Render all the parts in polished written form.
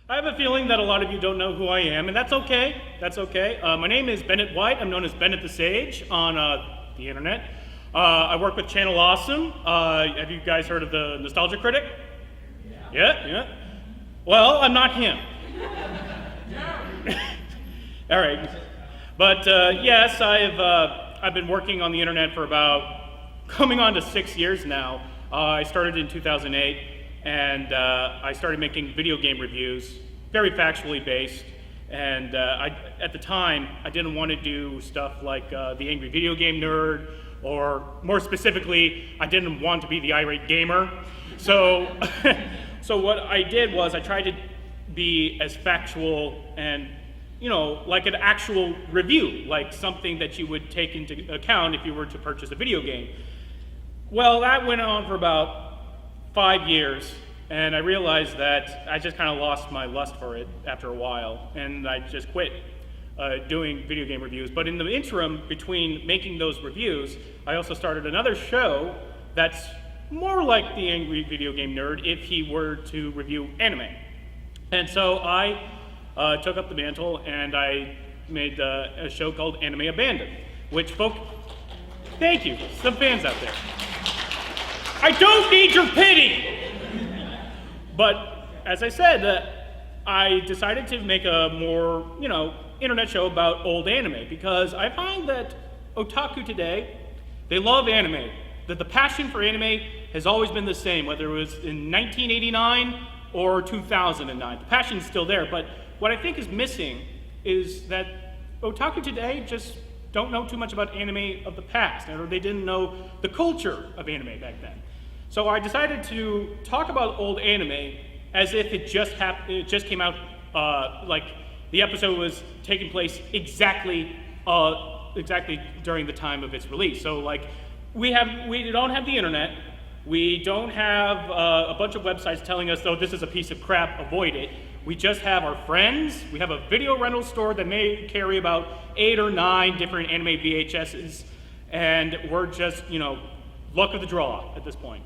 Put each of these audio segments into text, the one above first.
I have a feeling that a lot of you don't know who I am, and that's okay. That's okay. My name is Bennett White. I'm known as Bennett the Sage on the internet. I work with Channel Awesome. Have you guys heard of the Nostalgia Critic? Yeah. Well, I'm not him. All right. But yes, I've been working on the internet for about coming on to 6 years now. I started in 2008. And I started making video game reviews, very factually based. And at the time, I didn't want to do stuff like the Angry Video Game Nerd, or more specifically, I didn't want to be the irate gamer. So, so what I did was I tried to be as factual and, like an actual review, like something that you would take into account if you were to purchase a video game. Well, that went on for about 5 years, and I realized that I just kind of lost my lust for it after a while, and I just quit doing video game reviews. But in the interim between making those reviews, I also started another show that's more like the Angry Video Game Nerd if he were to review anime. And so I took up the mantle and I made a show called Anime Abandoned, which thank you, some fans out there. I don't need your pity! But as I said, I decided to make a more, internet show about old anime because I find that otaku today, they love anime. That the passion for anime has always been the same, whether it was in 1989 or 2009. The passion is still there, but what I think is missing is that otaku today just don't know too much about anime of the past, or they didn't know the culture of anime back then. So I decided to talk about old anime as if it just came out, like the episode was taking place exactly during the time of its release. So like we don't have the internet, we don't have a bunch of websites telling us, oh, this is a piece of crap, avoid it. We just have our friends. We have a video rental store that may carry about 8 or 9 different anime VHSs, and we're just, luck of the draw at this point.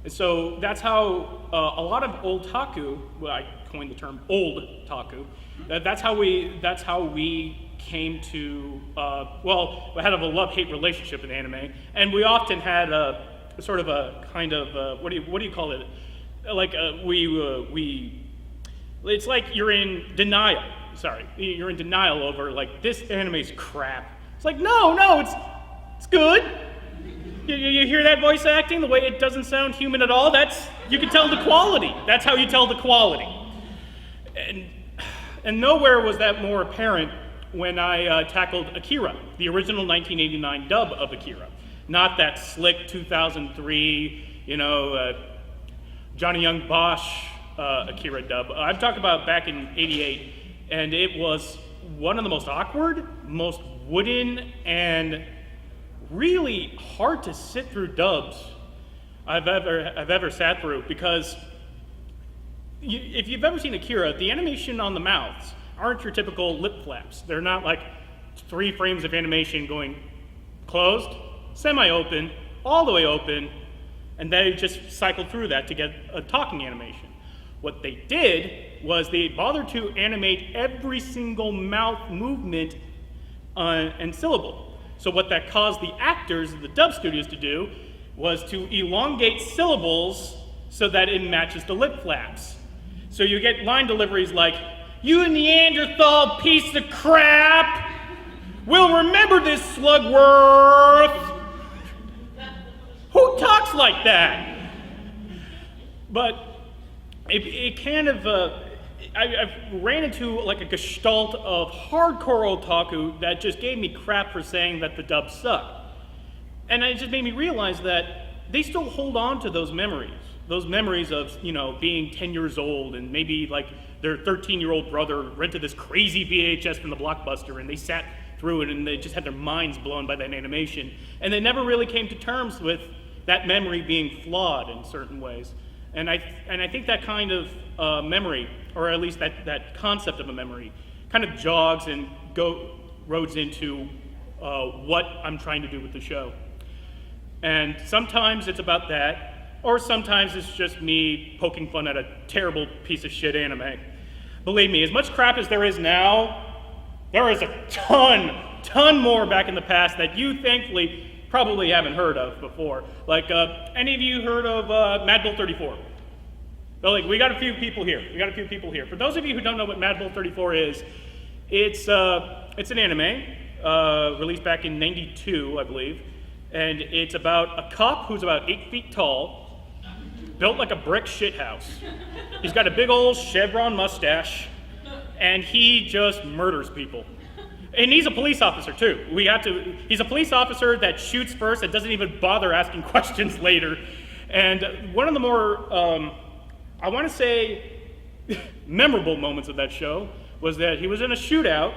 And so that's how a lot of old taku, well, I coined the term old taku, that's how we came to, we had a love-hate relationship with anime, and we often had a sort of a kind of, what do you call it? Like it's like you're in denial. Sorry, you're in denial over like this anime's crap. It's like no, it's good. You hear that voice acting, the way it doesn't sound human at all? You can tell the quality. That's how you tell the quality. And nowhere was that more apparent when I tackled Akira, the original 1989 dub of Akira. Not that slick 2003, Johnny Young Bosch Akira dub. I'm talking about back in '88, and it was one of the most awkward, most wooden, and really hard to sit through dubs I've ever sat through, because if you've ever seen Akira, the animation on the mouths aren't your typical lip flaps. They're not like 3 frames of animation going closed, semi-open, all the way open, and they just cycled through that to get a talking animation. What they did was they bothered to animate every single mouth movement and syllable. So what that caused the actors of the dub studios to do was to elongate syllables so that it matches the lip flaps. So you get line deliveries like, "You Neanderthal piece of crap! We'll remember this, Slugworth!" Who talks like that? But it kind of, I've ran into like a gestalt of hardcore otaku that just gave me crap for saying that the dub sucked. And it just made me realize that they still hold on to those memories of, being 10 years old and maybe like their 13-year-old brother rented this crazy VHS from the Blockbuster and they sat through it and they just had their minds blown by that animation. And they never really came to terms with that memory being flawed in certain ways. And I think that kind of memory, or at least that concept of a memory, kind of jogs and roads into what I'm trying to do with the show. And sometimes it's about that, or sometimes it's just me poking fun at a terrible piece of shit anime. Believe me, as much crap as there is now, there is a ton more back in the past that you thankfully probably haven't heard of before. Like, any of you heard of Mad Bull 34? So, like, we got a few people here. For those of you who don't know what Mad Bull 34 is, it's an anime released back in '92, I believe, and it's about a cop who's about 8 feet tall, built like a brick shithouse. He's got a big old chevron mustache, and he just murders people. And he's a police officer too. He's a police officer that shoots first and doesn't even bother asking questions later. And one of the more, I want to say, memorable moments of that show was that he was in a shootout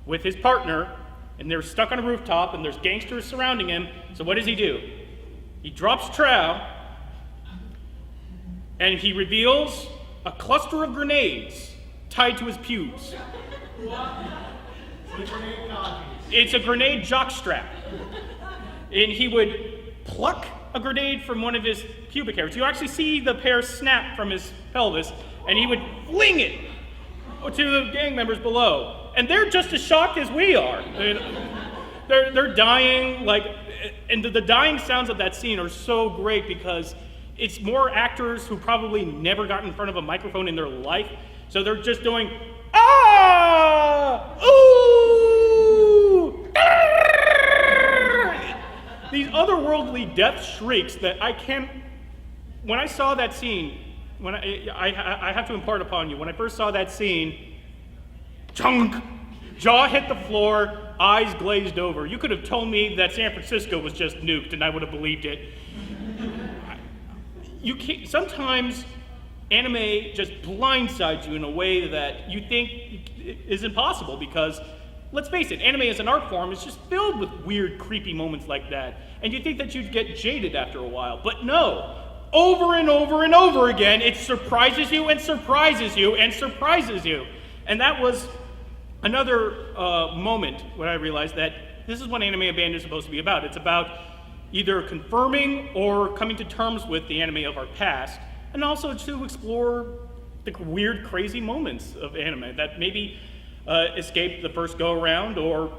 with his partner, and they're stuck on a rooftop, and there's gangsters surrounding him. So what does he do? He drops trowel, and he reveals a cluster of grenades tied to his pubes. It's a grenade jockstrap. And he would pluck a grenade from one of his pubic hairs. You actually see the hair snap from his pelvis, and he would fling it to the gang members below. And they're just as shocked as we are. They're dying, and the dying sounds of that scene are so great because it's more actors who probably never got in front of a microphone in their life. So they're just doing, ah, ooh, these otherworldly death shrieks that I can't, when I saw that scene, when I have to impart upon you, when I first saw that scene, chunk, jaw hit the floor, eyes glazed over. You could have told me that San Francisco was just nuked and I would have believed it. You can't, sometimes anime just blindsides you in a way that you think is impossible because, let's face it, anime as an art form is just filled with weird, creepy moments like that. And you think that you'd get jaded after a while, but no. Over and over and over again, it surprises you and surprises you and surprises you. And that was another moment when I realized that this is what Anime Abandoned is supposed to be about. It's about either confirming or coming to terms with the anime of our past, and also to explore the weird, crazy moments of anime that maybe escaped the first go-around or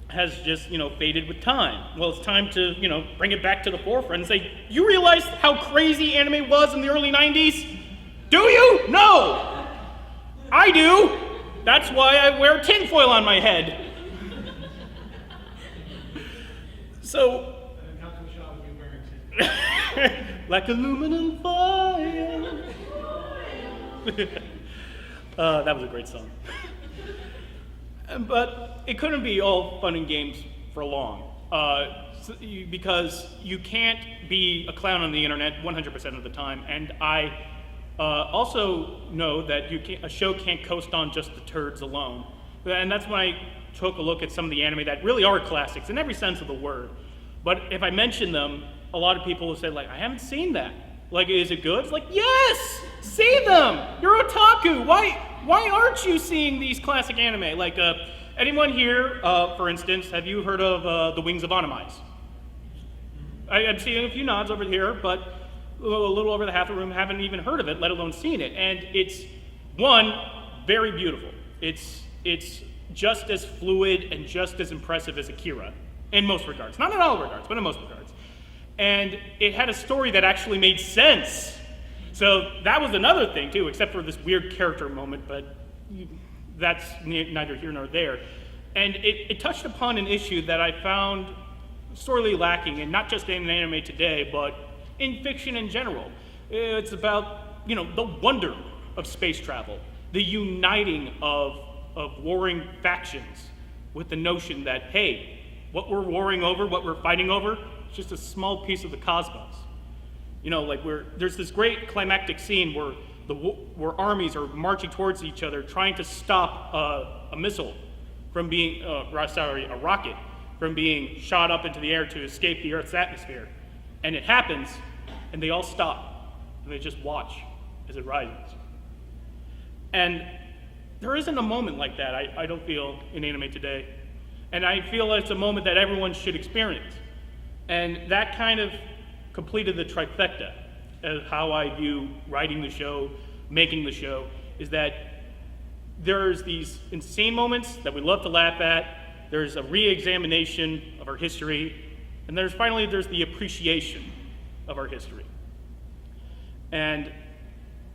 has just, faded with time. Well, it's time to, bring it back to the forefront and say, you realize how crazy anime was in the early 90s? Do you? No! I do! That's why I wear tinfoil on my head. So, like aluminum foil. That was a great song. But it couldn't be all fun and games for long, because you can't be a clown on the internet 100% of the time. And I also know that a show can't coast on just the turds alone. And that's when I took a look at some of the anime that really are classics in every sense of the word. But if I mention them, a lot of people will say, I haven't seen that. Is it good? It's like, yes! See them! You're otaku! Why aren't you seeing these classic anime? Anyone here, for instance, have you heard of The Wings of Onimize? I'm seeing a few nods over here, but a little over the half the room haven't even heard of it, let alone seen it. And it's, one, very beautiful. It's just as fluid and just as impressive as Akira, in most regards. Not in all regards, but in most regards. And it had a story that actually made sense. So that was another thing too, except for this weird character moment, but that's neither here nor there. And it touched upon an issue that I found sorely lacking, and not just in anime today, but in fiction in general. It's about, the wonder of space travel, the uniting of warring factions with the notion that, hey, what we're warring over, what we're fighting over, it's just a small piece of the cosmos. There's this great climactic scene where armies are marching towards each other, trying to stop a missile from being, a rocket from being shot up into the air to escape the Earth's atmosphere. And it happens, and they all stop, and they just watch as it rises. And there isn't a moment like that, I don't feel, in anime today. And I feel it's a moment that everyone should experience. And that kind of completed the trifecta of how I view writing the show, making the show, is that there's these insane moments that we love to laugh at. There's a re-examination of our history, and there's the appreciation of our history. And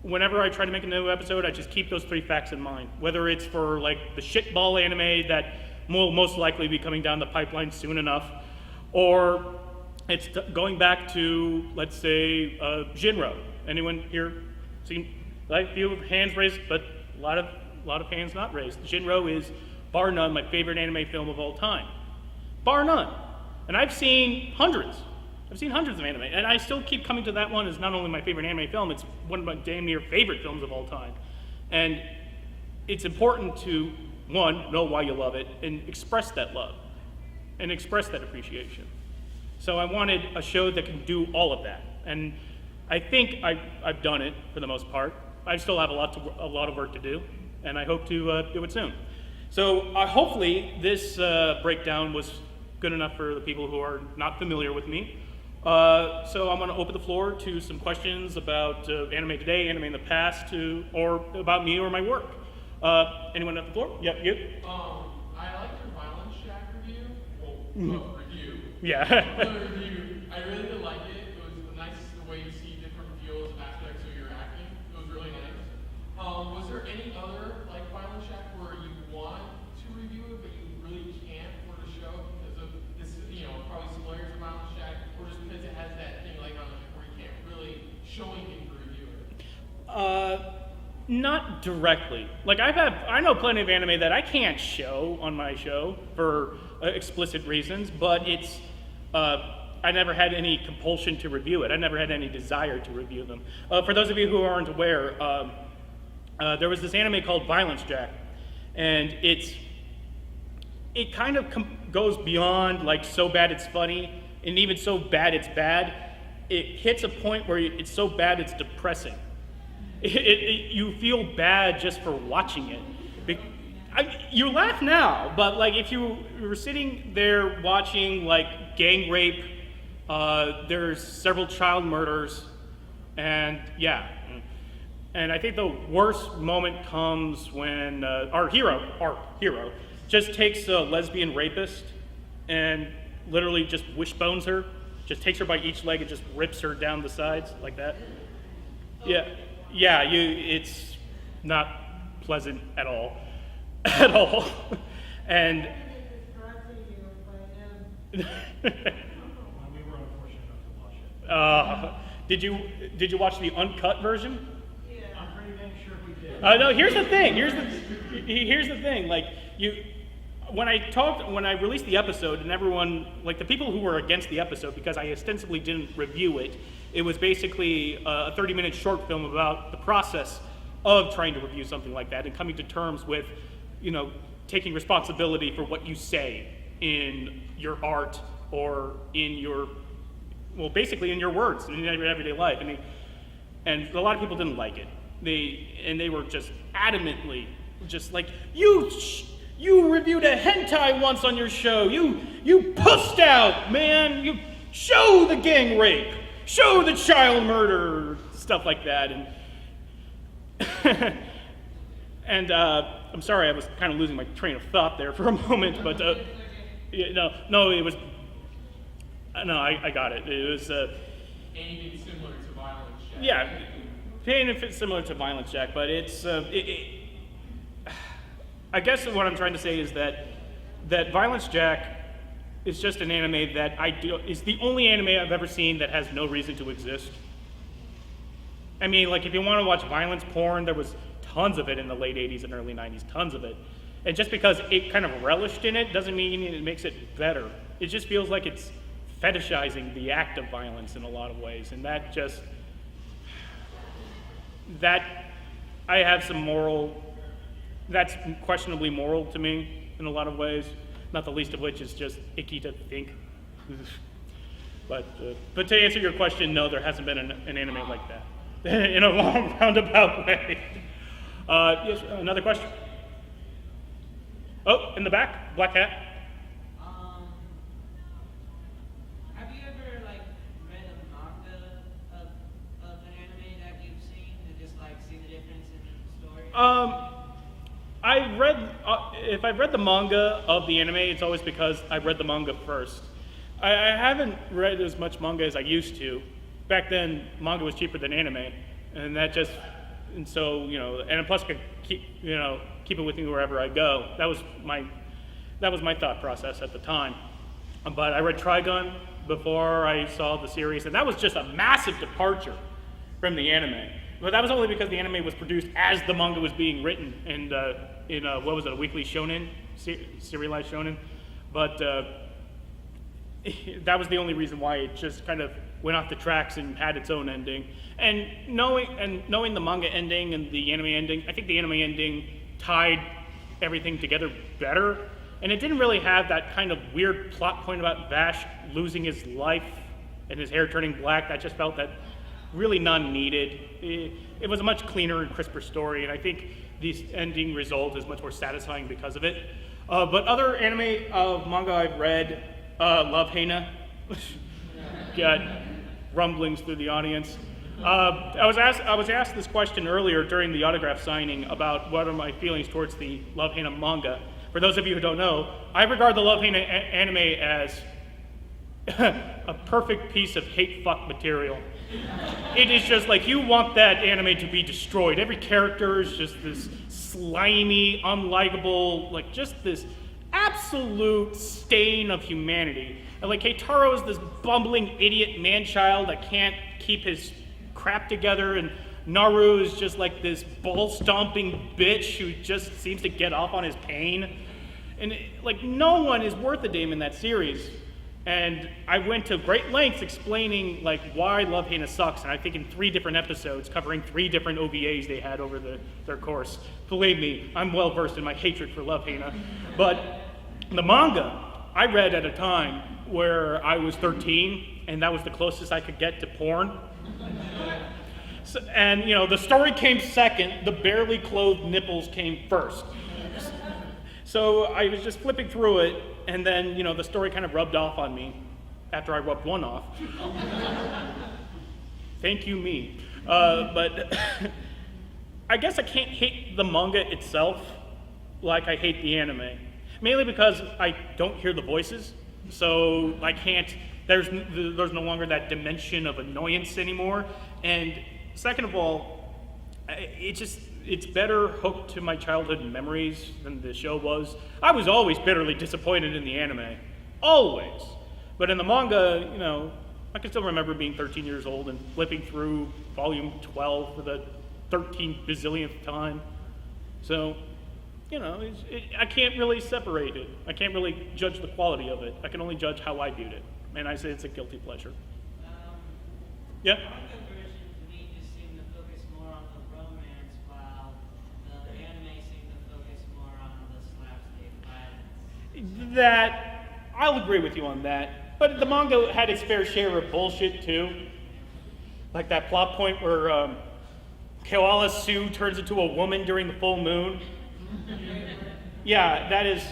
whenever I try to make a new episode, I just keep those three facts in mind. Whether it's for like the shitball anime that will most likely be coming down the pipeline soon enough, or it's going back to, let's say, Jinro. Anyone here seen? Like, few hands raised, but a lot of hands not raised. Jinro is, bar none, my favorite anime film of all time, bar none. And I've seen hundreds of anime, and I still keep coming to that one as not only my favorite anime film, it's one of my damn near favorite films of all time. And it's important to, one, know why you love it, and express that love, and express that appreciation. So I wanted a show that can do all of that, and I think I've done it for the most part. I still have a lot of work to do, and I hope to do it soon. So hopefully this breakdown was good enough for the people who are not familiar with me. So I'm going to open the floor to some questions about anime today, anime in the past, or about me or my work. Anyone at the floor? Yep, you. I like your Violence Shack review. Well, review. Yeah. Review. I really did like it. It was nice the way you see different feels and aspects of your acting. It was really nice. Was there any other like Violence Shack where you want to review it but you really can't for the show because of this, probably similar to Violence Shack, or just because it has that thing like on it where you can't really show anything to review it? Not directly. Like I know plenty of anime that I can't show on my show for explicit reasons, but it's I never had any compulsion to review it. I never had any desire to review them. For those of you who aren't aware, there was this anime called Violence Jack, and it kind of goes beyond like so bad it's funny, and even so bad it's bad. It hits a point where it's so bad it's depressing. You feel bad just for watching it. You laugh now, but like if you were sitting there watching like gang rape, there's several child murders, and yeah. And I think the worst moment comes when our hero just takes a lesbian rapist and literally just wishbones her, just takes her by each leg and just rips her down the sides like that. Yeah, it's not pleasant at all, at all. And we were unfortunate enough to watch it. did you watch the uncut version? Yeah, I'm pretty dang sure we did. No. Here's the thing. Like when I released the episode, and everyone, like the people who were against the episode because I ostensibly didn't review it, it was basically a 30-minute short film about the process of trying to review something like that and coming to terms with, taking responsibility for what you say in your art or in your, basically in your words in your everyday life. I mean, and a lot of people didn't like it. They were just adamantly just like, you reviewed a hentai once on your show. You pussed out, man. You show the gang rape, show the child murder, stuff like that. And I'm sorry, I was kind of losing my train of thought there for a moment, but no, it was I got it. It was Anything similar to Violence Shack? yeah, anything similar to Violence Jack, but it's I guess what I'm trying to say is that Violence Jack is just an anime that is the only anime I've ever seen that has no reason to exist. I mean, like if you want to watch violence porn, there was tons of it in the late 80s and early 90s, tons of it. And just because it kind of relished in it doesn't mean it makes it better. It just feels like it's fetishizing the act of violence in a lot of ways. And I have some that's questionably moral to me in a lot of ways, not the least of which is just icky to think. But to answer your question, no, there hasn't been an anime like that in a long roundabout way. Yes, another question? Oh, in the back, black hat. Have you ever read a manga of an anime that you've seen to just see the difference in the story? if I've read the manga of the anime, it's always because I read the manga first. I haven't read as much manga as I used to. Back then, manga was cheaper than anime, and so and plus I could keep it with me wherever I go. That was my thought process at the time. But I read Trigun before I saw the series, and that was just a massive departure from the anime. But that was only because the anime was produced as the manga was being written, and in what was it, a weekly shonen, serialized shonen. But that was the only reason why it just kind of went off the tracks and had its own ending. And knowing the manga ending and the anime ending, I think the anime ending tied everything together better. And it didn't really have that kind of weird plot point about Vash losing his life and his hair turning black. That just felt that really non-needed. It was a much cleaner and crisper story, and I think the ending result is much more satisfying because of it. But other anime manga I've read, Love Hina. Got rumblings through the audience. I was asked this question earlier during the autograph signing about what are my feelings towards the Love Hina manga. For those of you who don't know, I regard the Love Hina anime as a perfect piece of hate fuck material. It is just like you want that anime to be destroyed. Every character is just this slimy, unlikable, like just this absolute stain of humanity. And like Keitaro is this bumbling idiot man-child that can't keep his crap together, and Naru is just like this ball-stomping bitch who just seems to get off on his pain. And like no one is worth a damn in that series. And I went to great lengths explaining like why Love Hina sucks, and I think in 3 different episodes covering 3 different OVAs they had over their course. Believe me, I'm well versed in my hatred for Love Hina. But the manga I read at a time where I was 13, and that was the closest I could get to porn. So, and the story came second, the barely clothed nipples came first. So I was just flipping through it, and then, the story kind of rubbed off on me after I rubbed one off. Thank you, me. But I guess I can't hate the manga itself like I hate the anime. Mainly because I don't hear the voices, so I can't, there's no longer that dimension of annoyance anymore. And second of all, it's better hooked to my childhood memories than the show was. I was always bitterly disappointed in the anime. Always. But in the manga, I can still remember being 13 years old and flipping through volume 12 for the 13 bazillionth time. So, I can't really separate it. I can't really judge the quality of it. I can only judge how I viewed it. And I say it's a guilty pleasure. Yeah? The manga version to me just seemed to focus more on the romance, while the anime seemed to focus more on the slapstick violence. That, I'll agree with you on that. But the manga had its fair share of bullshit too. Like that plot point where Koala Sue turns into a woman during the full moon. Yeah, that is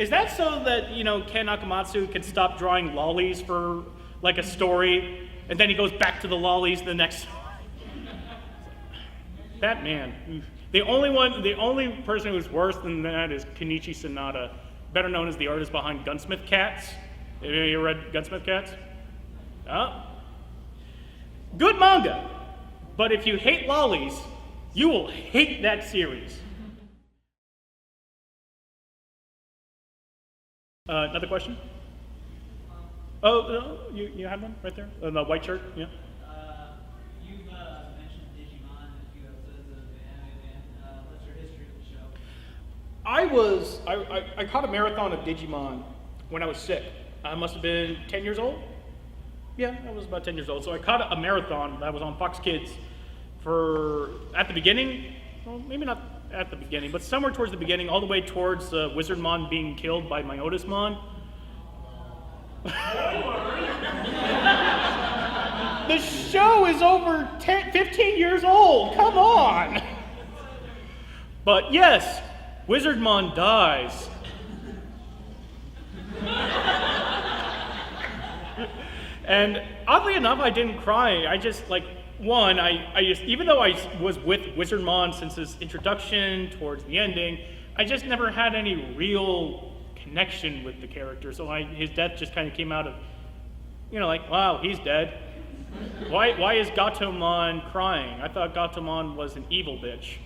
that so that, Ken Akamatsu can stop drawing lollies for like a story, and then he goes back to the lollies the next That man. The only person who's worse than that is Kenichi Sanada, better known as the artist behind Gunsmith Cats. Have you read Gunsmith Cats? Oh. Good manga, but if you hate lollies, you will hate that series. Another question? Oh, no, you have one right there? The white shirt, yeah. You've mentioned Digimon in a few episodes of the anime. What's your history with the show? I caught a marathon of Digimon when I was sick. I must have been 10 years old. Yeah, I was about 10 years old. So I caught a marathon that was on Fox Kids at the beginning, well, maybe not at the beginning, but somewhere towards the beginning, all the way towards Wizardmon being killed by Myotismon. The show is over 15 years old, come on! But yes, Wizardmon dies. And oddly enough, I didn't cry. I just one, I just, even though I was with Wizardmon since his introduction towards the ending, I just never had any real connection with the character. So his death just kind of came out of, like, wow, he's dead. Why is Gatomon crying? I thought Gatomon was an evil bitch.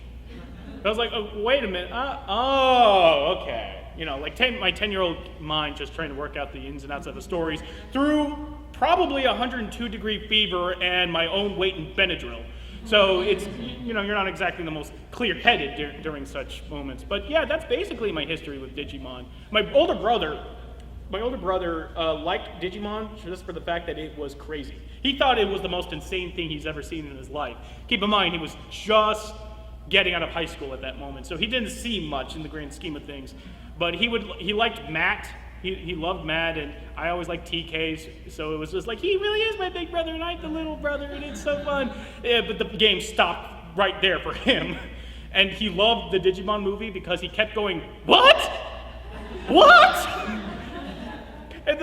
I was like, oh, wait a minute. Oh, okay. Like my 10-year-old mind just trying to work out the ins and outs of the stories through probably 102-degree fever and my own weight in Benadryl. So it's, you're not exactly the most clear-headed during such moments. But yeah, that's basically my history with Digimon. My older brother liked Digimon just for the fact that it was crazy. He thought it was the most insane thing he's ever seen in his life. Keep in mind, he was just getting out of high school at that moment, so he didn't see much in the grand scheme of things. But he liked Matt. He loved Matt, and I always liked TK, so it was just like, he really is my big brother, and I'm the little brother, and it's so fun. Yeah, but the game stopped right there for him. And he loved the Digimon movie because he kept going, what? What? And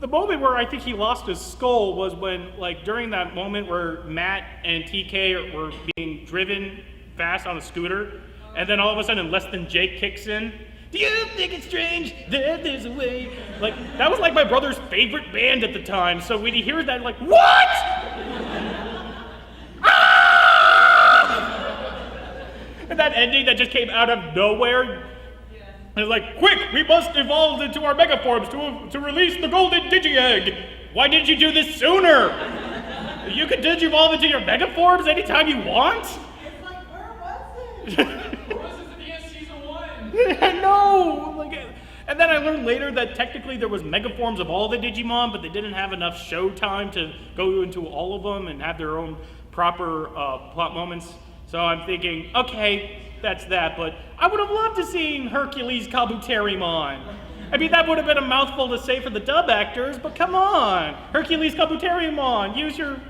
the moment where I think he lost his skull was when, like, during that moment where Matt and TK were being driven fast on a scooter, and then all of a sudden Less Than Jake kicks in. Do you think it's strange that there's a way? Like, that was like my brother's favorite band at the time, so when he hears that, like, what? Ah! And that ending that just came out of nowhere. And it's like, quick, we must evolve into our megaforms to release the golden Digi-Egg. Why didn't you do this sooner? You could Digivolve into your megaforms anytime you want? It's like, where was it? Where was this at the end of season 1? No! And then I learned later that technically there was megaforms of all the Digimon, but they didn't have enough show time to go into all of them and have their own proper plot moments. So I'm thinking, okay, that's that, but I would have loved to see Hercules Kabuterimon. I mean, that would have been a mouthful to say for the dub actors, but come on. Hercules Kabuterimon, use your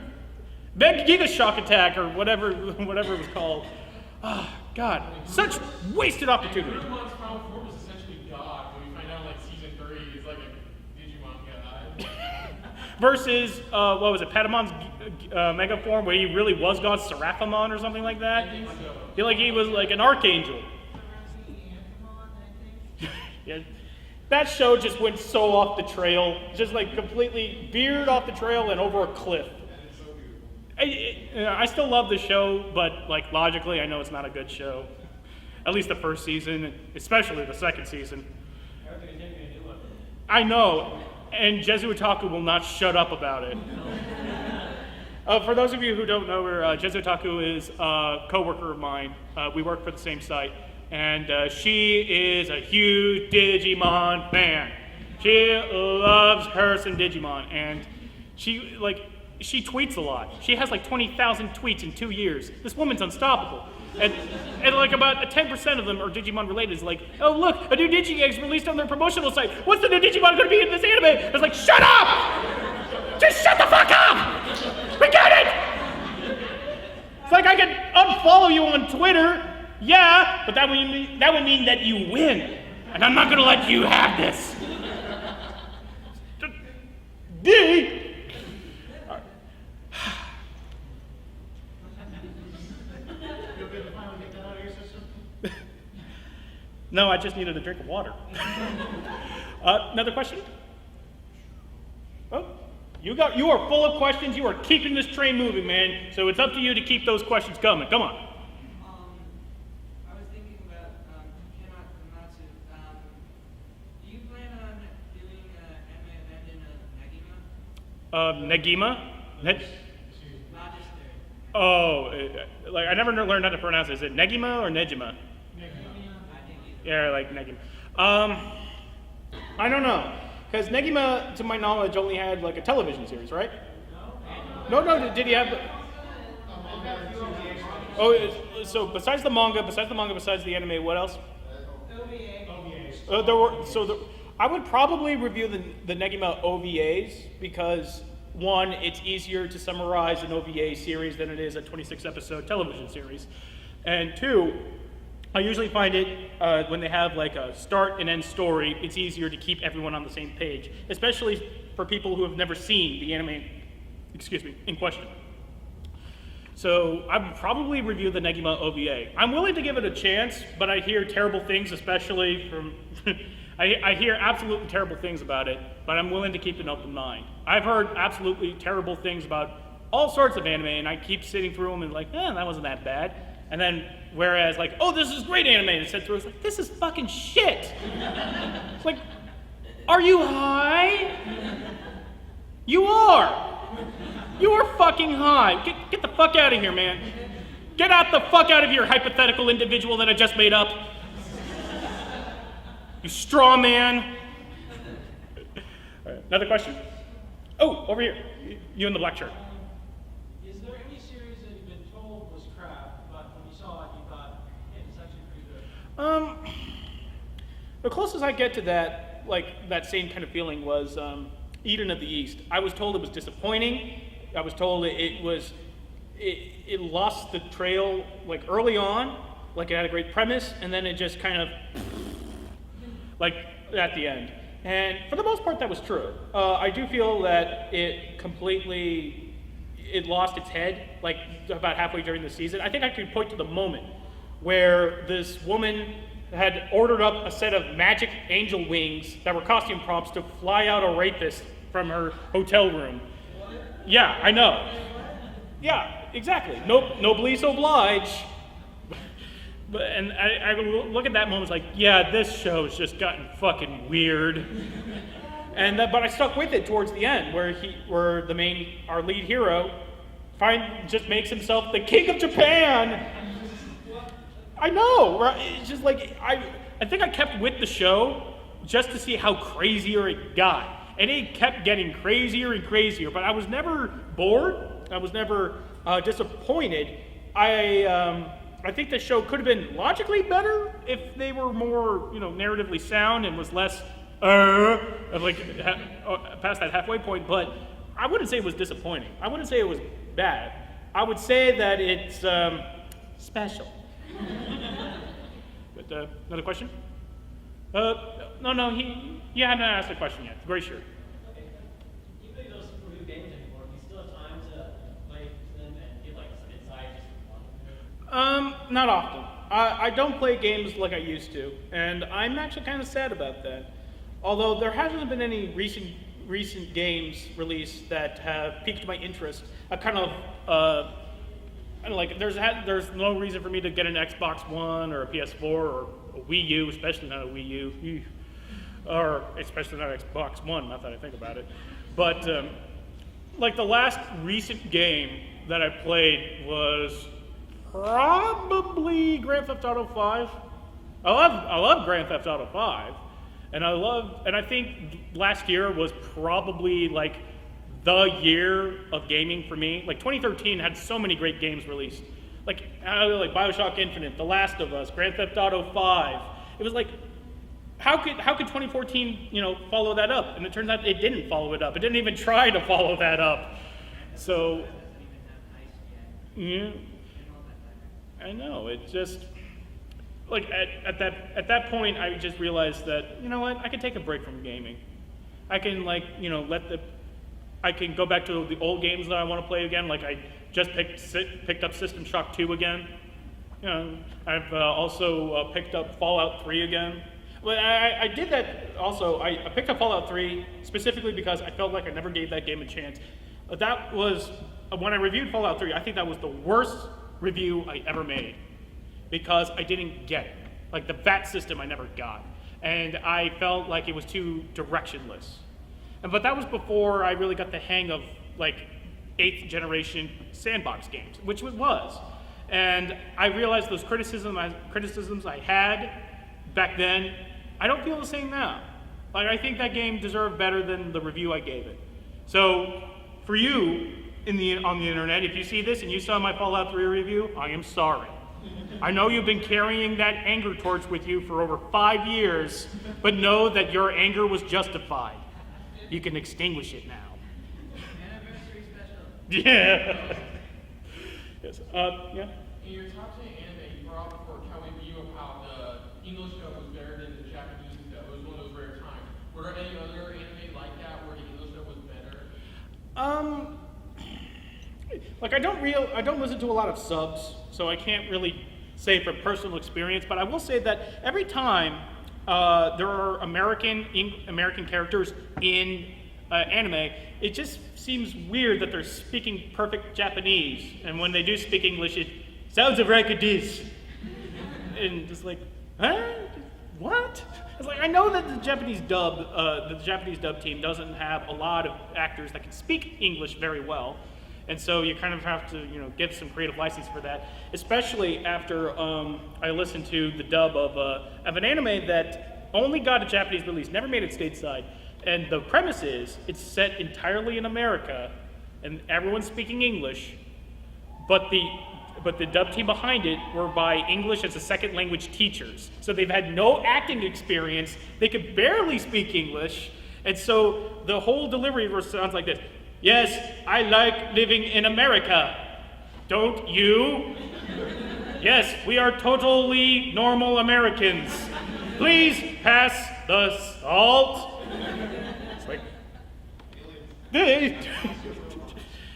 Giga Shock Attack or whatever it was called. Oh, God, such wasted opportunity. Digimon's final form is essentially God, when we find out, like, season 3 is like a Digimon God. Versus, what was it, Patamon's mega form, where he really was God, Seraphimon or something like that? I think so. He was like an archangel. Yeah, that show just went so off the trail, just like completely veered off the trail and over a cliff. I still love the show, but like logically, I know it's not a good show. At least the first season, especially the second season. I know, and Jezu Otaku will not shut up about it. For those of you who don't know her, Jezu Otaku is a co-worker of mine. We work for the same site, and she is a huge Digimon fan. She loves her some Digimon, and she tweets a lot. She has like 20,000 tweets in 2 years. This woman's unstoppable. And like about 10% of them are Digimon related. It's like, oh look, a new Digi-Egg's released on their promotional site. What's the new Digimon going to be in this anime? It's like, shut up! Just shut the fuck up! We get it! It's like I can unfollow you on Twitter, yeah, but that would mean that you win. And I'm not going to let you have this. D. No, I just needed a drink of water. Another question? Oh, you are full of questions. You are keeping this train moving, man. So it's up to you to keep those questions coming. Come on. I was thinking about Komatsu. Do you plan on doing an anime event in Negima? I never learned how to pronounce it. Is it Negima or Nejima? Yeah, like Negima. I don't know, because Negima, to my knowledge, only had like a television series, right? No. Did he have? Oh, so besides the manga, besides the anime, what else? OVAs. I would probably review the Negima OVAs because one, it's easier to summarize an OVA series than it is a 26-episode television series, and two, I usually find it when they have like a start and end story, it's easier to keep everyone on the same page, especially for people who have never seen the anime, in question. So I would probably review the Negima OVA. I'm willing to give it a chance, but I hear terrible things, especially from, I hear absolutely terrible things about it, but I'm willing to keep an open mind. I've heard absolutely terrible things about all sorts of anime, and I keep sitting through them and like, that wasn't that bad. And then, whereas like, oh, this is great anime, and sit through, it's like, this is fucking shit. It's like, are you high? You are. You are fucking high. Get the fuck out of here, man. Get out the fuck out of here, hypothetical individual that I just made up. You straw man. All right, another question? Oh, over here. You in the black shirt. Is there any series that you've been told was crap, but when you saw it, you thought, hey, it's actually pretty good? The closest I get to that, like that same kind of feeling was Eden of the East. I was told it was disappointing. I was told it lost the trail like early on, like it had a great premise, and then it just kind of like at the end. And for the most part, that was true. I do feel that it lost its head like about halfway during the season. I think I could point to the moment where this woman had ordered up a set of magic angel wings that were costume props to fly out a rapist from her hotel room. Yeah, I know. Yeah, exactly. Noblesse oblige. And I look at that moment, it's like, yeah, this show's just gotten fucking weird. But I stuck with it towards the end, where our lead hero, just makes himself the king of Japan. I know, right? It's just like I think I kept with the show just to see how crazier it got. And it kept getting crazier and crazier, but I was never bored. I was never disappointed. I think the show could have been logically better if they were more, narratively sound and was less past that halfway point. But I wouldn't say it was disappointing. I wouldn't say it was bad. I would say that it's special. But another question? No, he hadn't asked a question yet. Very sure. Okay. Even though you don't review games anymore, do you still have time to play them and get like some insight just from fun? Not often. I don't play games like I used to, and I'm actually kind of sad about that. Although there hasn't been any recent games released that have piqued my interest. I kind of like there's no reason for me to get an Xbox One or a PS4 or a Wii U, especially not a Wii U, or especially not Xbox One. Not that I think about it, but like the last recent game that I played was probably Grand Theft Auto 5. I love Grand Theft Auto 5, and I think last year was probably like the year of gaming for me. Like 2013 had so many great games released, like BioShock Infinite, The Last of Us, Grand Theft Auto 5. It was like, how could 2014 follow that up? And it turns out it didn't follow it up. It didn't even try to follow that up. So yeah, I know. It just like at that point I just realized that I can take a break from gaming. I can I can go back to the old games that I want to play again. Like I just picked up System Shock 2 again. I've also picked up Fallout 3 again. But I did that also. I picked up Fallout 3 specifically because I felt like I never gave that game a chance. That was, when I reviewed Fallout 3, I think that was the worst review I ever made because I didn't get it. Like the VAT system I never got. And I felt like it was too directionless. But that was before I really got the hang of like 8th generation sandbox games, which it was. And I realized those criticisms I had back then, I don't feel the same now. Like I think that game deserved better than the review I gave it. So for you on the internet, if you see this and you saw my Fallout 3 review, I am sorry. I know you've been carrying that anger torch with you for over 5 years, but know that your anger was justified. You can extinguish it now. Anniversary special. Yeah. Yes. Yeah. In your top 10 anime, you brought up before Kelly view of how the English dub was better than the Japanese dub. It was one of those rare times. Were there any other anime like that where the English dub was better? like I don't listen to a lot of subs, so I can't really say from personal experience, but I will say that every time there are American characters in anime, it just seems weird that they're speaking perfect Japanese, and when they do speak English, it sounds like this, and just like, huh? What? It's like I know that the Japanese dub team doesn't have a lot of actors that can speak English very well, and so you kind of have to give some creative license for that. Especially after I listened to the dub of an anime that only got a Japanese release, never made it stateside, and the premise is it's set entirely in America, and everyone's speaking English, but the dub team behind it were by English as a second language teachers. So they've had no acting experience, they could barely speak English, and so the whole delivery sounds like this. Yes, I like living in America. Don't you? Yes, we are totally normal Americans. Please pass the salt. It's like,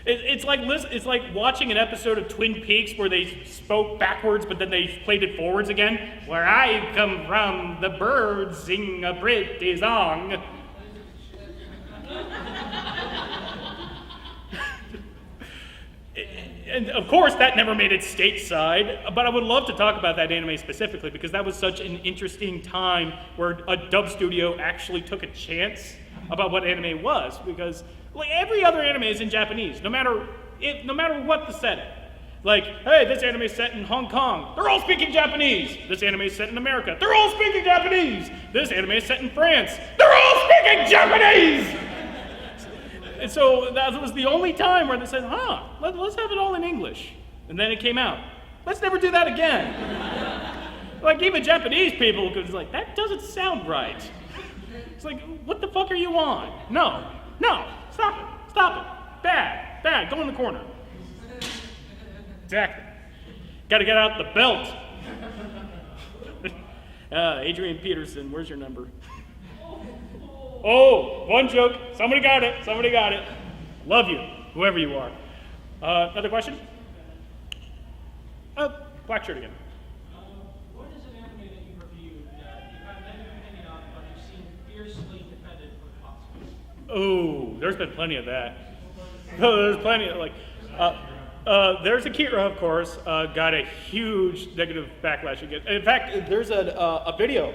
it's like watching an episode of Twin Peaks where they spoke backwards, but then they played it forwards again. Where I come from, the birds sing a pretty song. And of course, that never made it stateside, but I would love to talk about that anime specifically because that was such an interesting time where a dub studio actually took a chance about what anime was, because like every other anime is in Japanese, no matter what the setting. Like, hey, this anime is set in Hong Kong. They're all speaking Japanese. This anime is set in America. They're all speaking Japanese. This anime is set in France. They're all speaking Japanese! And so that was the only time where they said, let's have it all in English. And then it came out. Let's never do that again. Like, even Japanese people could be like, that doesn't sound right. It's like, what the fuck are you on? No, stop it. Bad, go in the corner. Exactly. Gotta get out the belt. Adrian Peterson, where's your number? Oh, one joke. Somebody got it. Love you, whoever you are. Another question? Black shirt again. What is an anime that you reviewed that you have negative opinion on, but you've seen fiercely defended for costumes? Oh, there's been plenty of that. There's plenty of there's Akira, of course, got a huge negative backlash against. In fact, there's a video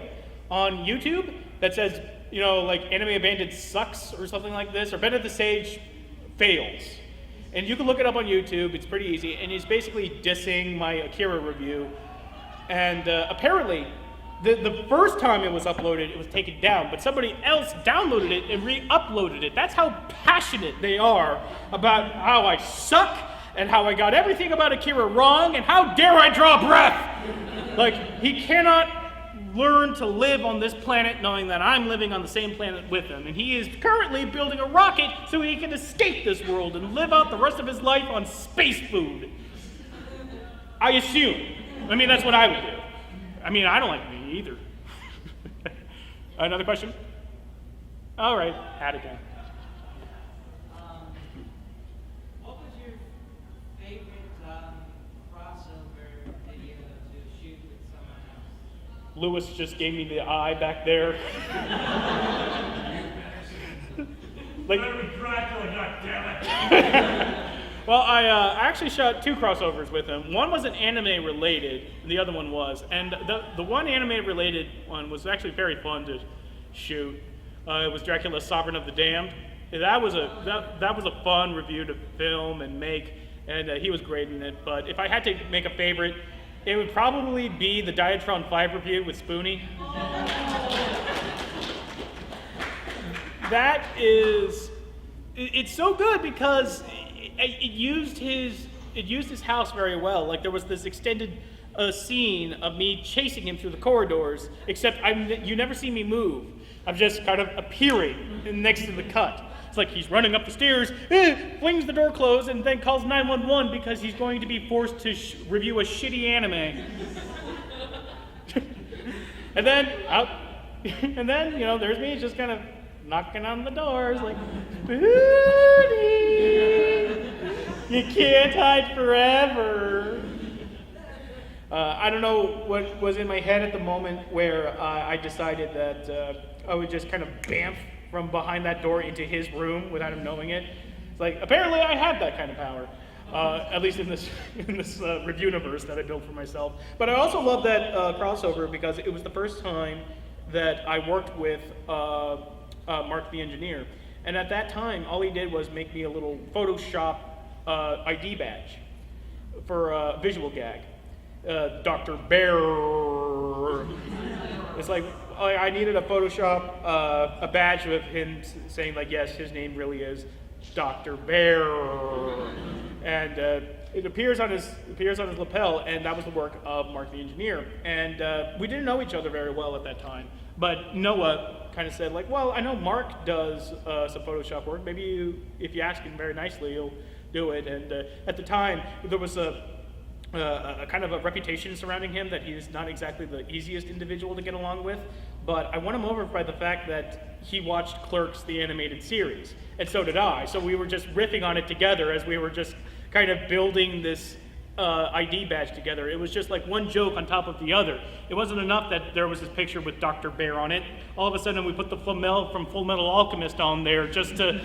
on YouTube that says, Anime Abandoned sucks or something like this, or Bennett the Sage fails. And you can look it up on YouTube, it's pretty easy, and he's basically dissing my Akira review. And apparently, the first time it was uploaded, it was taken down, but somebody else downloaded it and re-uploaded it. That's how passionate they are about how I suck, and how I got everything about Akira wrong, and how dare I draw breath! Like, he cannot learn to live on this planet knowing that I'm living on the same planet with him, and he is currently building a rocket so he can escape this world and live out the rest of his life on space food. I assume. I mean, that's what I would do. I mean, I don't like meat either. Another question? All right, had it down. What was your favorite crossover video to shoot with someone else? Lewis just gave me the eye back there. Like, well, I actually shot two crossovers with him. One wasn't anime related, and the other one was. And the one anime related one was actually very fun to shoot. It was Dracula's Sovereign of the Damned. That was a fun review to film and make, and he was great in it. But if I had to make a favorite, it would probably be the Diatron 5 review with Spoonie. That is, it's so good because it used his house very well. Like, there was this extended scene of me chasing him through the corridors, except you never see me move. I'm just kind of appearing next to the cut. It's like he's running up the stairs, flings the door closed, and then calls 911 because he's going to be forced to review a shitty anime. and then, there's me just kind of knocking on the doors, like, Booty! You can't hide forever. I don't know what was in my head at the moment where I decided that I would just kind of bamf from behind that door into his room without him knowing it. It's like, apparently I have that kind of power. At least in this review universe that I built for myself. But I also love that crossover because it was the first time that I worked with Mark the Engineer. And at that time, all he did was make me a little Photoshop ID badge for a visual gag. Dr. Bear. It's like, I needed a Photoshop, a badge with him saying like, yes, his name really is Dr. Bear. And it appears on his lapel, and that was the work of Mark the Engineer. And we didn't know each other very well at that time, but Noah kind of said like, well, I know Mark does some Photoshop work. Maybe if you ask him very nicely, he'll do it. And at the time, there was a kind of a reputation surrounding him that he's not exactly the easiest individual to get along with. But I won him over by the fact that he watched Clerks, the animated series, and so did I. So we were just riffing on it together as we were just kind of building this ID badge together. It was just like one joke on top of the other. It wasn't enough that there was this picture with Dr. Bear on it. All of a sudden, we put the Flamel from Full Metal Alchemist on there just to,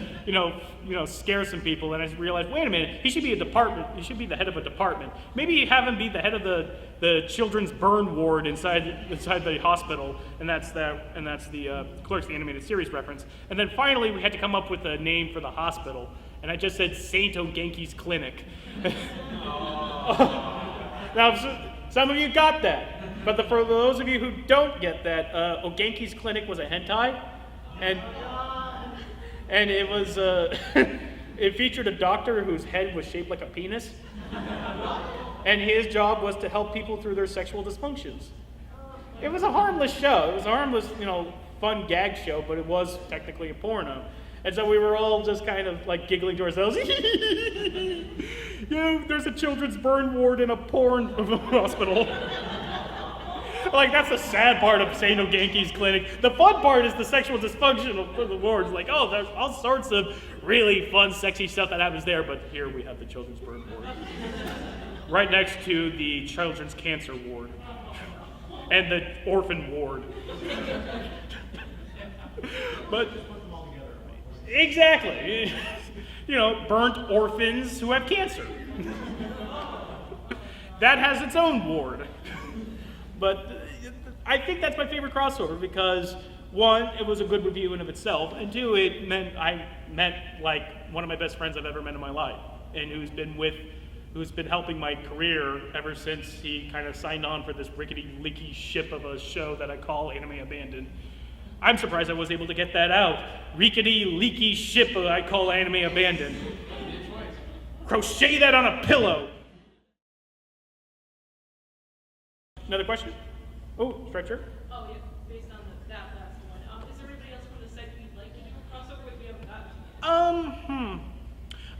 scare some people. And I realized, wait a minute, he should be a department. He should be the head of a department. Maybe have him be the head of the children's burn ward inside the hospital. And that's the Clerks, the animated series reference. And then finally, we had to come up with a name for the hospital. And I just said Saint Ogenki's Clinic. Now, some of you got that, but for those of you who don't get that, Ogenki's Clinic was a hentai, and it was it featured a doctor whose head was shaped like a penis, and his job was to help people through their sexual dysfunctions. It was a harmless show. It was a harmless, fun gag show, but it was technically a porno. And so we were all just kind of like giggling to ourselves. There's a children's burn ward in a porn hospital. Like, that's the sad part of Saint Ogenki's Clinic. The fun part is the sexual dysfunction of the wards. Like, oh, there's all sorts of really fun, sexy stuff that happens there, but here we have the children's burn ward. Right next to the children's cancer ward. And the orphan ward. But exactly. Burnt orphans who have cancer. That has its own ward. But I think that's my favorite crossover because, one, it was a good review in of itself, and two, it meant I met like one of my best friends I've ever met in my life, and who's been helping my career ever since he kind of signed on for this rickety-leaky ship of a show that I call Anime Abandoned. I'm surprised I was able to get that out. Rickety, leaky ship I call Anime Abandoned. Crochet that on a pillow. Another question? Oh, Stretcher? Oh, yeah, based on that last one. Is there anybody else from the site you'd like to do a crossover with? We haven't gotten to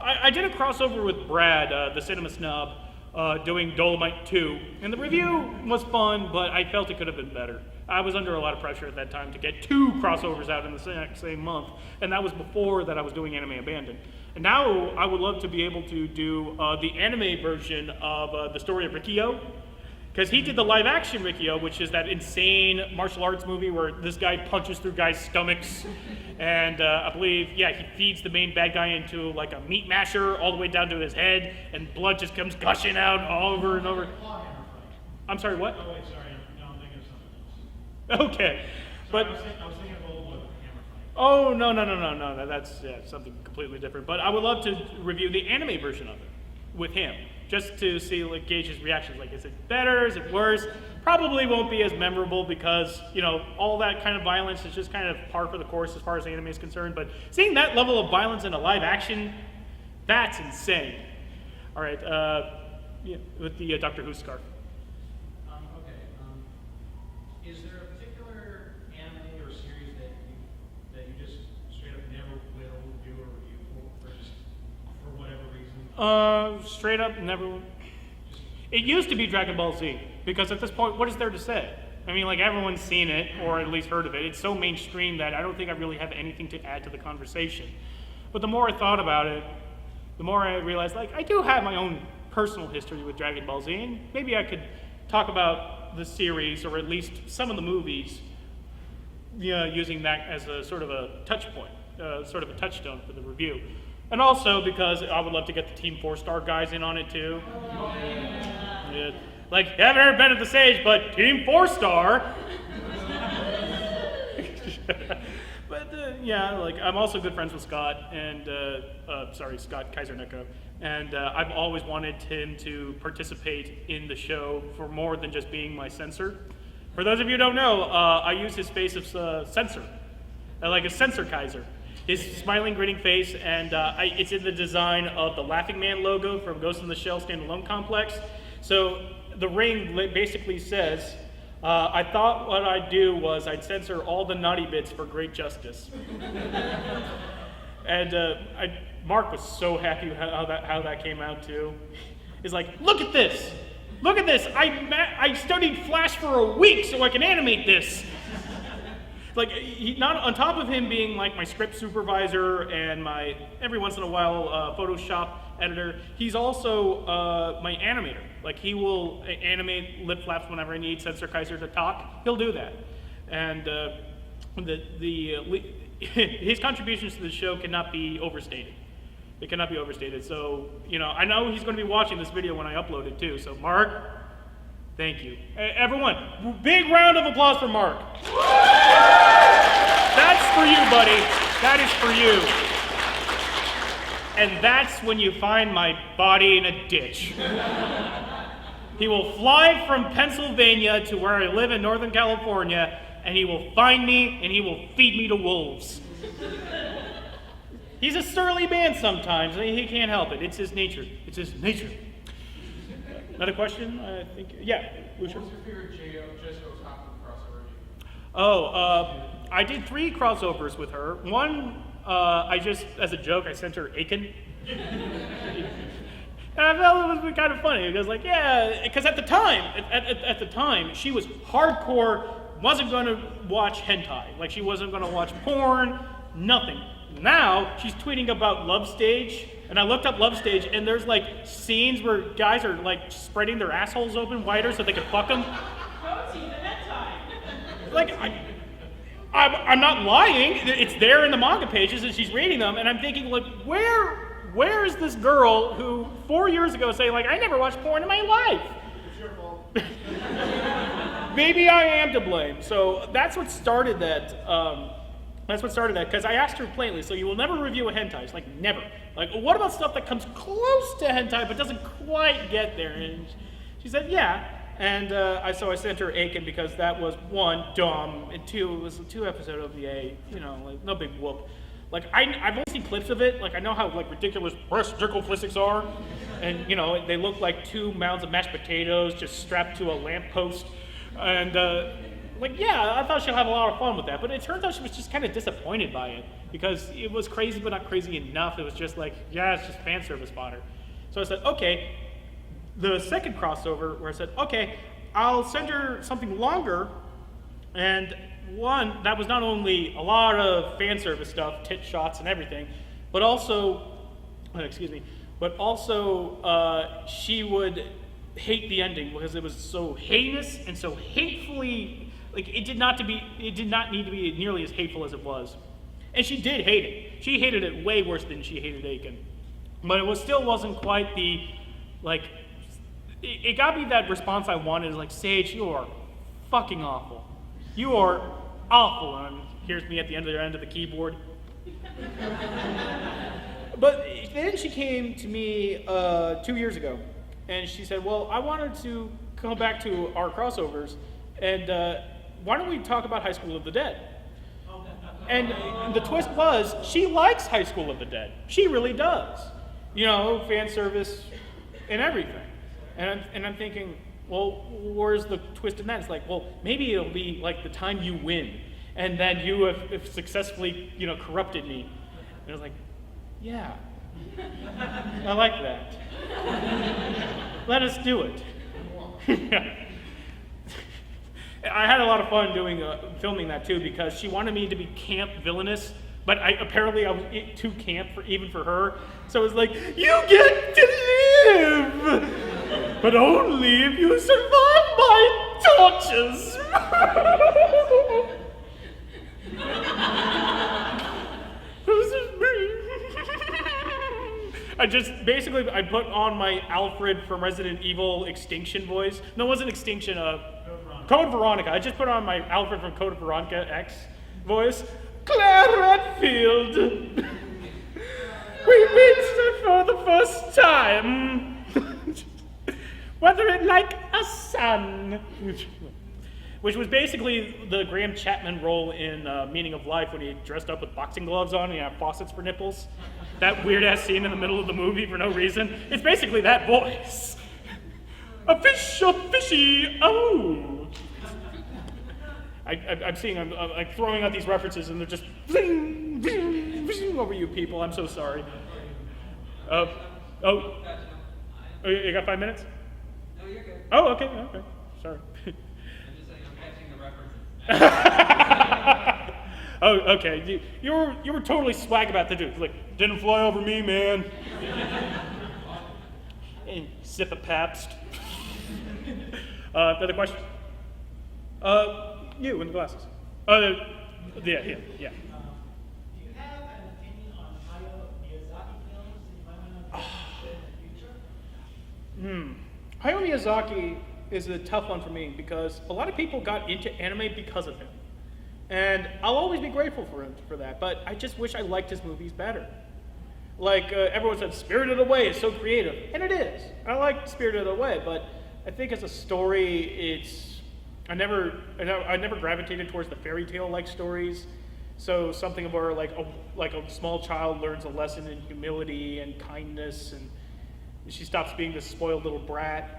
yet. I did a crossover with Brad, the Cinema Snob, doing Dolomite 2. And the review was fun, but I felt it could have been better. I was under a lot of pressure at that time to get 2 crossovers out in the same month. And that was before that I was doing Anime Abandoned. And now I would love to be able to do the anime version of the story of Rikio. Because he did the live action Rikio, which is that insane martial arts movie where this guy punches through guys' stomachs. And I believe, he feeds the main bad guy into like a meat masher all the way down to his head, and blood just comes gushing out all over and over. I'm sorry, what? Oh, wait, sorry. No, I'm thinking of something else. Okay. Sorry, But I was thinking of old one, hammer fight. oh, no. That's something completely different. But I would love to review the anime version of it with him, just to see, gauge his reactions. Like, is it better? Is it worse? Probably won't be as memorable because, all that kind of violence is just kind of par for the course as far as anime is concerned. But seeing that level of violence in a live action, that's insane. All right, with the Doctor Who scarf. Is there a particular anime or series that you just straight up never will do a review for, or just for whatever reason? Straight up, never. It used to be Dragon Ball Z, because at this point, what is there to say? I mean, everyone's seen it, or at least heard of it. It's so mainstream that I don't think I really have anything to add to the conversation. But the more I thought about it, the more I realized, like, I do have my own personal history with Dragon Ball Z, and maybe I could talk about the series, or at least some of the movies, using that as a sort of a touch point, sort of a touchstone for the review. And also because I would love to get the Team 4-Star guys in on it too. Yeah. Like, you haven't heard Bennett the Sage, but Team 4-Star. But yeah, like, I'm also good friends with Scott, and Scott Kaiser-Neko, and I've always wanted him to participate in the show for more than just being my censor. For those of you who don't know, I use his face as censor, like a censor Kaiser. His smiling, grinning face, and it's in the design of the Laughing Man logo from Ghost in the Shell Standalone Complex. So the ring basically says, I thought what I'd do was I'd censor all the naughty bits for great justice. And Mark was so happy how that came out too. He's like, look at this! Look at this! I studied Flash for a week so I can animate this! Like, not on top of him being like my script supervisor and my, every once in a while, Photoshop editor, he's also my animator. Like, he will animate lip flaps whenever I need Censor Kaiser to talk. He'll do that. And his contributions to the show cannot be overstated. It cannot be overstated. So, I know he's going to be watching this video when I upload it too. So, Mark, thank you. Everyone, big round of applause for Mark. That's for you, buddy. That is for you. And that's when you find my body in a ditch. He will fly from Pennsylvania to where I live in Northern California, and he will find me, and he will feed me to wolves. He's a surly man sometimes, and he can't help it. It's his nature. It's his nature. Another question? I think, yeah. What's your favorite Jesco topic crossover? I did 3 crossovers with her. One, I just, as a joke, I sent her Aiken. And I felt it was kind of funny, because like, yeah, because at the time, she was hardcore, wasn't going to watch hentai. Like, she wasn't going to watch porn, nothing. Now, she's tweeting about Love Stage, and I looked up Love Stage, and there's like scenes where guys are like spreading their assholes open wider so they can fuck them. Like, I'm not lying. It's there in the manga pages, and she's reading them, and I'm thinking, like, where is this girl who 4 years ago saying, like, I never watched porn in my life? It's your fault. Maybe I am to blame. So that's what started that. Because I asked her plainly, so you will never review a hentai? She's like, never. Like, what about stuff that comes close to hentai but doesn't quite get there? And she said, yeah. And so I sent her Aiken because that was 1, dumb, and 2, it was a 2-episode OVA, like, no big whoop. Like, I've only seen clips of it. Like, I know how, like, ridiculous breast physics are. And, they look like 2 mounds of mashed potatoes just strapped to a lamppost. And, like, yeah, I thought she'll have a lot of fun with that, but it turns out she was just kind of disappointed by it because it was crazy, but not crazy enough. It was just like, yeah, it's just fan service fodder. So I said, okay. The second crossover where I said, okay, I'll send her something longer, and one that was not only a lot of fan service stuff, tit shots and everything, but also, she would hate the ending because it was so heinous and so hatefully. Like, it did not need to be nearly as hateful as it was. And she did hate it. She hated it way worse than she hated Aiken. But it still wasn't quite the, like, it got me that response I wanted, like, Sage, you are fucking awful. You are awful. And here's me at the end of the keyboard. But then she came to me 2 years ago, and she said, well, I wanted to come back to our crossovers, and why don't we talk about High School of the Dead? And the twist was, she likes High School of the Dead. She really does. Fan service and everything. And I'm thinking, well, where's the twist in that? It's like, well, maybe it'll be like the time you win, and then you have successfully, corrupted me. And I was like, yeah, I like that. Let us do it. I had a lot of fun filming that too, because she wanted me to be camp villainous But apparently I was too camp even for her. So it was like, you get to live, but only if you survive my tortures. This is me. I put on my Alfred from Resident Evil Extinction voice. No, it wasn't Extinction, Code Veronica. I just put on my Alfred from Code Veronica X voice. Claire Redfield. We meet for the first time. Weathering like a sun. Which was basically the Graham Chapman role in Meaning of Life when he dressed up with boxing gloves on and he had faucets for nipples. That weird ass scene in the middle of the movie for no reason. It's basically that voice. A fishy, oh. I'm like throwing out these references and they're just zing, zing, zing over you people. I'm so sorry. You got 5 minutes? No, you're good. Oh, okay, sorry. I'm just saying I'm catching the references. Oh, okay. You were totally swag about the dude. Like, didn't fly over me, man. And sip of Pabst. Another question? You in the glasses. Yeah. Do you have an opinion on Hayao Miyazaki films that you might want to in the future? Hayao Miyazaki is a tough one for me because a lot of people got into anime because of him. And I'll always be grateful for him for that, but I just wish I liked his movies better. Like, everyone said, Spirited Away is so creative, and it is. I like Spirited Away, but I think as a story, I never gravitated towards the fairy tale-like stories. So something where like a small child learns a lesson in humility and kindness, and she stops being this spoiled little brat.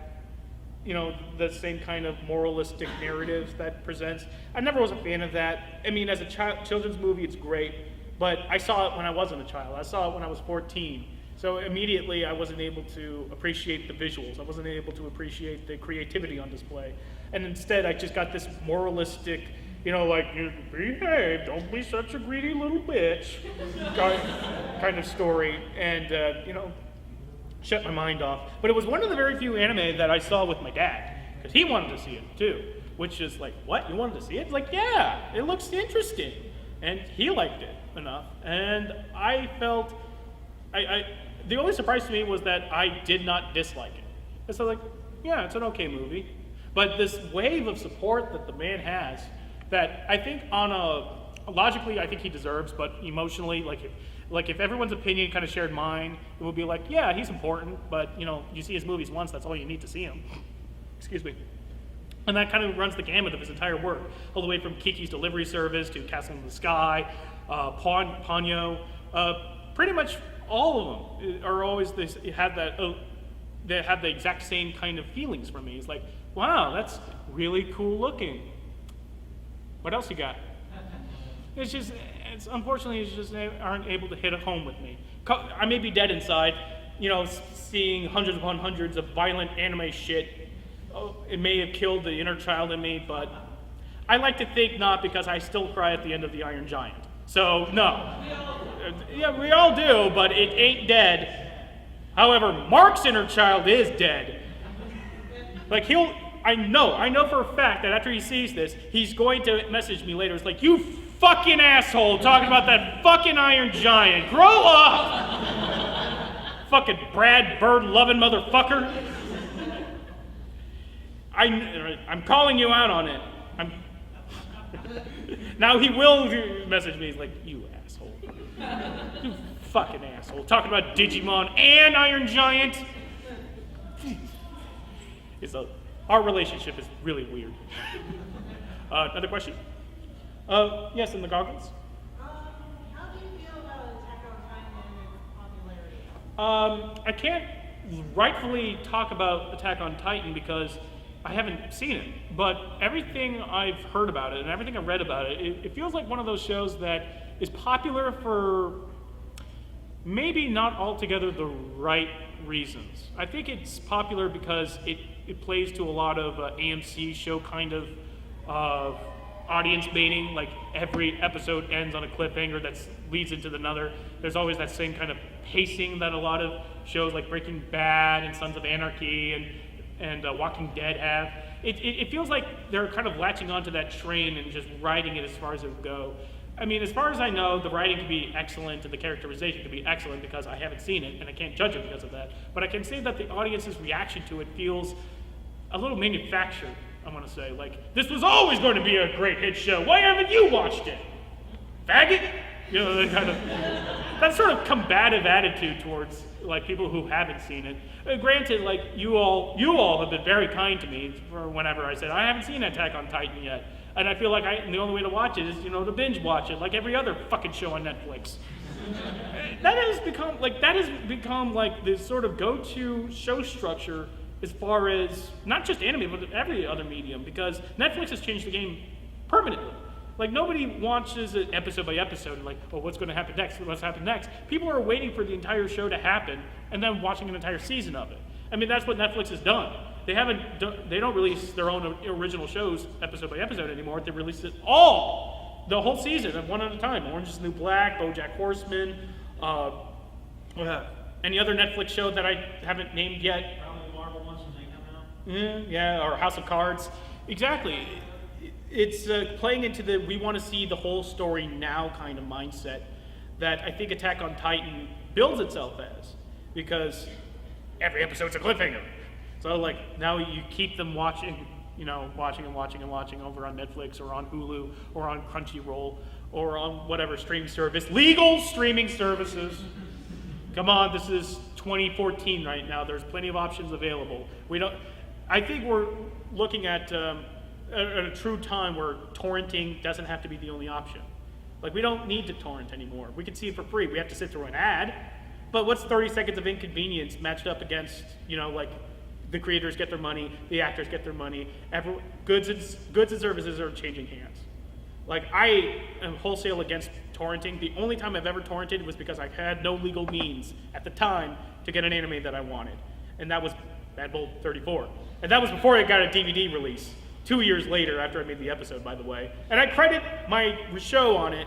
You know, the same kind of moralistic narratives that presents. I never was a fan of that. I mean, as a children's movie, it's great, but I saw it when I wasn't a child. I saw it when I was 14. So immediately I wasn't able to appreciate the visuals. I wasn't able to appreciate the creativity on display. And instead I just got this moralistic, you know, like, you behave, don't be such a greedy little bitch kind of story. And, you know, shut my mind off. But it was one of the very few anime that I saw with my dad, because he wanted to see it too, which is like, what, you wanted to see it? It's like, yeah, it looks interesting. And he liked it enough. And I felt, the only surprise to me was that I did not dislike it. And so like, yeah, it's an okay movie. But this wave of support that the man has, that I think logically I think he deserves, but emotionally, like if everyone's opinion kind of shared mine, it would be like, yeah, he's important, but you know, you see his movies once, that's all you need to see him. Excuse me. And that kind of runs the gamut of his entire work, all the way from Kiki's Delivery Service to Castle in the Sky, Ponyo. Pretty much all of them are always they have the exact same kind of feelings for me. It's like, wow, that's really cool looking. What else you got? Unfortunately, it's just aren't able to hit it home with me. I may be dead inside, you know, seeing hundreds upon hundreds of violent anime shit. Oh, it may have killed the inner child in me, but I like to think not, because I still cry at the end of The Iron Giant. So, no. Yeah, we all do, but it ain't dead. However, Mark's inner child is dead. Like, I know for a fact that after he sees this, he's going to message me later. It's like, you fucking asshole talking about that fucking Iron Giant. Grow up! Fucking Brad Bird loving motherfucker. I'm calling you out on it. Now he will message me. He's like, you asshole. You fucking asshole. Talking about Digimon and Iron Giant. Our relationship is really weird. Another question? Yes, in the goggles. How do you feel about Attack on Titan and its popularity? I can't rightfully talk about Attack on Titan because I haven't seen it, but everything I've heard about it and everything I've read about it feels like one of those shows that is popular for maybe not altogether the right reasons. I think it's popular because it plays to a lot of AMC show kind of audience baiting, like every episode ends on a cliffhanger that leads into another. There's always that same kind of pacing that a lot of shows like Breaking Bad and Sons of Anarchy and Walking Dead have. It feels like they're kind of latching onto that train and just riding it as far as it would go. I mean, as far as I know, the writing can be excellent and the characterization can be excellent because I haven't seen it and I can't judge it because of that. But I can say that the audience's reaction to it feels a little manufactured, I want to say. Like, this was always going to be a great hit show. Why haven't you watched it? Faggot? You know, that sort of combative attitude towards like people who haven't seen it. Granted, like you all have been very kind to me for whenever I said I haven't seen Attack on Titan yet. And I feel like the only way to watch it is, to binge watch it, like every other fucking show on Netflix. That has become like this sort of go-to show structure as far as not just anime, but every other medium, because Netflix has changed the game permanently. Like, nobody watches it episode by episode and like, oh, what's going to happen next? What's happen next? People are waiting for the entire show to happen and then watching an entire season of it. I mean, that's what Netflix has done. They don't release their own original shows episode by episode anymore. They release it all, the whole season, one at a time. Orange is the New Black, BoJack Horseman, any other Netflix show that I haven't named yet. Probably the Marvel ones when they come out. Yeah, or House of Cards. Exactly. It's playing into the we want to see the whole story now kind of mindset that I think Attack on Titan builds itself as, because every episode's a cliffhanger. So like now you keep them watching over on Netflix or on Hulu or on Crunchyroll or on whatever streaming service, legal streaming services. Come on, this is 2014 right now. There's plenty of options available. I think we're looking at a true time where torrenting doesn't have to be the only option. Like, we don't need to torrent anymore. We can see it for free. We have to sit through an ad. But what's 30 seconds of inconvenience matched up against, like, the creators get their money, the actors get their money, goods and services are changing hands. Like, I am wholesale against torrenting. The only time I've ever torrented was because I had no legal means at the time to get an anime that I wanted. And that was Mad Bull 34. And that was before it got a DVD release. 2 years later, after I made the episode, by the way. And I credit my show on it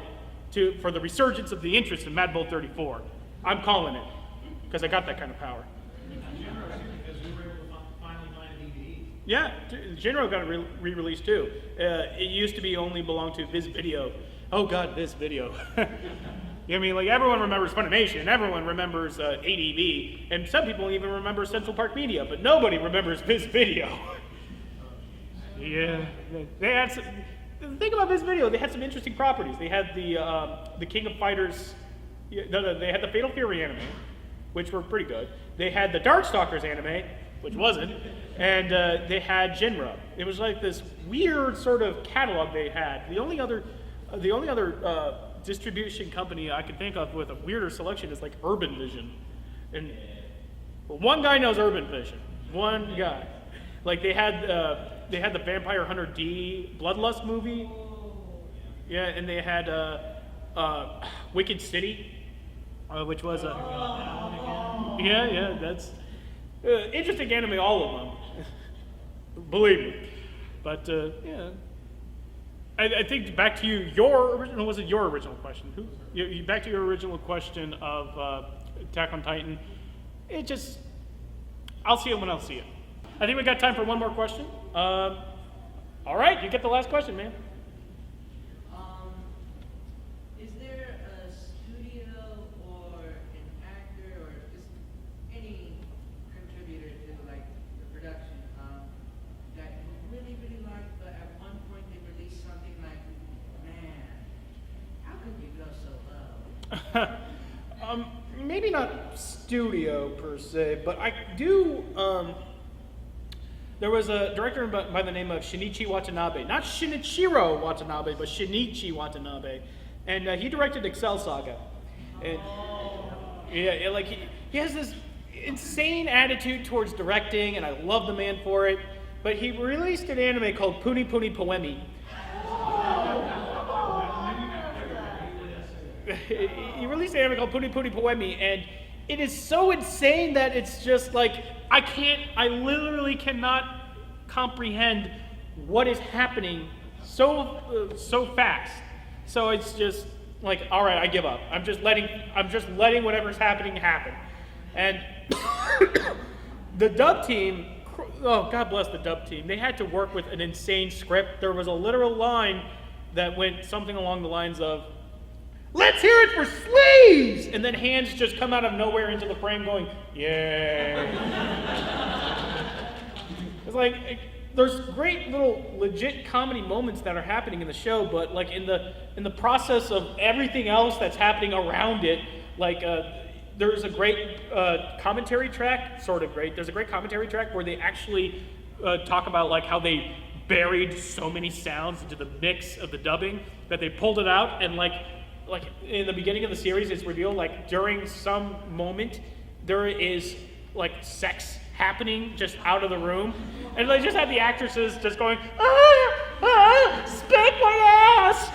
for the resurgence of the interest in Mad Bull 34. I'm calling it, because I got that kind of power. Because we were able to finally find a DVD. Yeah, Jinro got a re-release too. It used to be only belonged to Viz Video. Oh God, Viz Video. I mean, like, everyone remembers Funimation, everyone remembers ADV, and some people even remember Central Park Media, but nobody remembers Viz Video. Yeah, they had some. The thing about this video, they had some interesting properties. They had the King of Fighters. They had the Fatal Fury anime, which were pretty good. They had the Darkstalkers anime, which wasn't, and they had Jinro. It was like this weird sort of catalog they had. The only other distribution company I can think of with a weirder selection is like Urban Vision, and one guy knows Urban Vision. One guy. Like, they had the Vampire Hunter D Bloodlust movie. Yeah, and they had Wicked City, which was that's interesting anime, all of them. Believe me. But yeah, I think back to your original question? Back to your original question of Attack on Titan. I'll see it when I'll see it. I think we got time for one more question. All right, you get the last question, man. Is there a studio or an actor or just any contributor to like the production that you really, really like, but at one point they released something like, man, how could you go so low? Maybe not studio per se, but I do. There was a director by the name of Shinichi Watanabe, not Shinichiro Watanabe, but Shinichi Watanabe, and he directed Excel Saga. And yeah, like he has this insane attitude towards directing, and I love the man for it. But he released an anime called Puni Puni Poemi. He released an anime called Puni Puni Poemi, and it is so insane that it's just like, I literally cannot comprehend what is happening so fast. So it's just like, all right, I give up. I'm just letting whatever's happening happen. And the dub team, oh, God bless the dub team. They had to work with an insane script. There was a literal line that went something along the lines of, "Let's hear it for sleeves!" And then hands just come out of nowhere into the frame going, "Yay." It's like, there's great little legit comedy moments that are happening in the show, but like in the process of everything else that's happening around it, like there's a great commentary track, sort of great. There's a great commentary track where they actually talk about like how they buried so many sounds into the mix of the dubbing that they pulled it out, and like in the beginning of the series, it's revealed like during some moment there is like sex happening just out of the room, and they just had the actresses just going, spank my ass.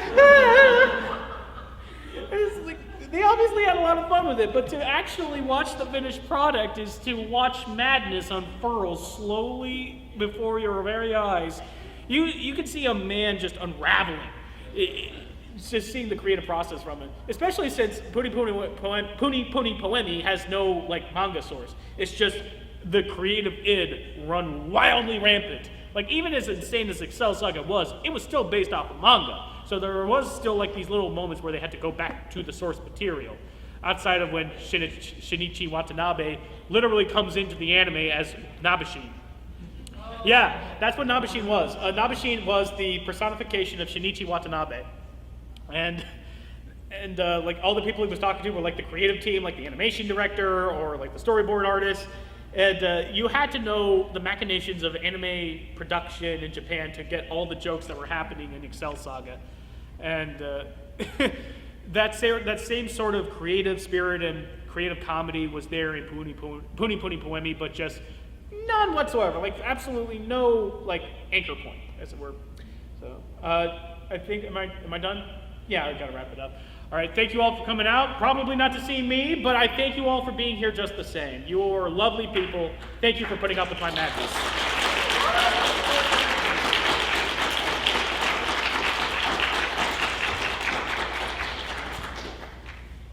It's like, they obviously had a lot of fun with it, but to actually watch the finished product is to watch madness unfurl slowly before your very eyes. You can see a man just unraveling. It's just seeing the creative process from it, especially since Puni Poemi has no like manga source. It's just the creative id run wildly rampant. Like, even as insane as Excel Saga was, it was still based off of manga. So there was still like these little moments where they had to go back to the source material. Outside of when Shinichi Watanabe literally comes into the anime as Nabeshin. Yeah, that's what Nabeshin was. Nabeshin was the personification of Shinichi Watanabe. And like all the people he was talking to were like the creative team, like the animation director or like the storyboard artist. And you had to know the machinations of anime production in Japan to get all the jokes that were happening in Excel Saga. And that same sort of creative spirit and creative comedy was there in Puni Poemi, but just none whatsoever. Like, absolutely no like anchor point, as it were. So I think, am I done? Yeah, I gotta wrap it up. All right, thank you all for coming out. Probably not to see me, but I thank you all for being here just the same. You're lovely people. Thank you for putting up with my madness.